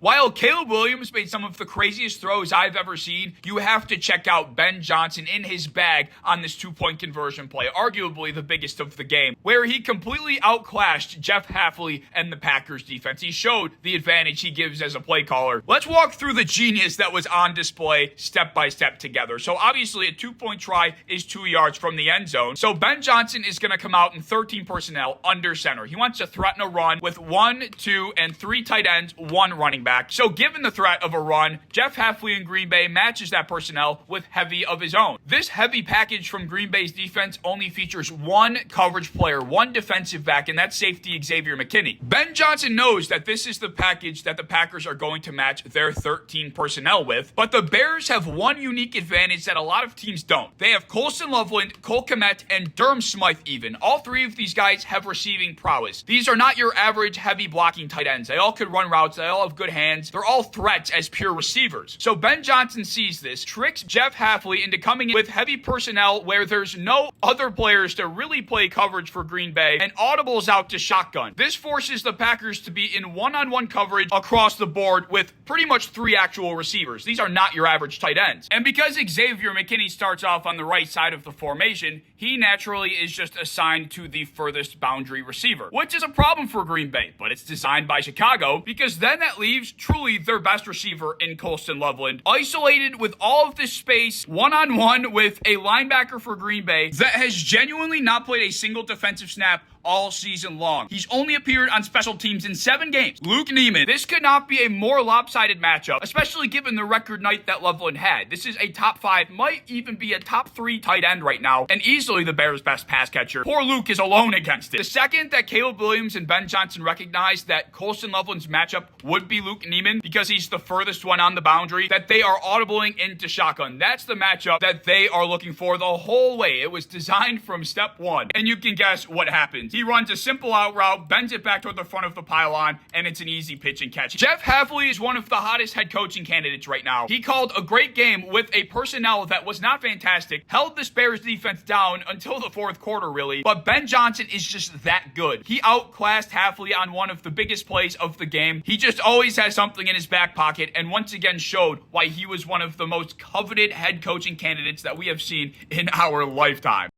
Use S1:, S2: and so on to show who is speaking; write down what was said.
S1: While Caleb Williams made some of the craziest throws I've ever seen, you have to check out Ben Johnson in his bag on this 2-point conversion play, arguably the biggest of the game, where he completely outclassed Jeff Hafley and the Packers defense. He showed the advantage he gives as a play caller. Let's walk through the genius that was on display step by step together. So obviously a 2-point try is 2 yards from the end zone. So Ben Johnson is going to come out in 13 personnel under center. He wants to threaten a run with 1, 2, and 3 tight ends, 1 running back. So given the threat of a run, Jeff Hafley in Green Bay matches that personnel with heavy of his own. This heavy package from Green Bay's defense only features 1 coverage player, 1 defensive back, and that's safety Xavier McKinney. Ben Johnson knows that this is the package that the Packers are going to match their 13 personnel with, but the Bears have one unique advantage that a lot of teams don't. They have Colston Loveland, Cole Kmet, and Durham Smythe even. All 3 of these guys have receiving prowess. These are not your average heavy blocking tight ends. They all could run routes. They all have good hands. They're all threats as pure receivers. So Ben Johnson sees this, tricks Jeff Hafley into coming in with heavy personnel where there's no other players to really play coverage for Green Bay, and audibles out to shotgun. This forces the Packers to be in one-on-one coverage across the board with pretty much 3 actual receivers. These are not your average tight ends. And because Xavier McKinney starts off on the right side of the formation, he naturally is just assigned to the furthest boundary receiver, which is a problem for Green Bay, but it's designed by Chicago because then that leaves truly their best receiver in Colston Loveland, isolated with all of this space, one-on-one with a linebacker for Green Bay that has genuinely not played a single defensive snap all season long. He's only appeared on special teams in 7 games. Luke Niemann. This could not be a more lopsided matchup, especially given the record night that Loveland had. This is a top 5, might even be a top 3 tight end right now, and easily the Bears' best pass catcher. Poor Luke is alone against it. The second that Caleb Williams and Ben Johnson recognized that Colston Loveland's matchup would be Luke Niemann because he's the furthest one on the boundary, that they are audibling into shotgun. That's the matchup that they are looking for the whole way. It was designed from step 1, and you can guess what happens. He runs a simple out route, bends it back toward the front of the pylon, and it's an easy pitch and catch. Jeff Hafley is one of the hottest head coaching candidates right now. He called a great game with a personnel that was not fantastic, held this Bears defense down until the 4th quarter really, but Ben Johnson is just that good. He outclassed Hafley on one of the biggest plays of the game. He just always has something in his back pocket, and once again showed why he was one of the most coveted head coaching candidates that we have seen in our lifetime.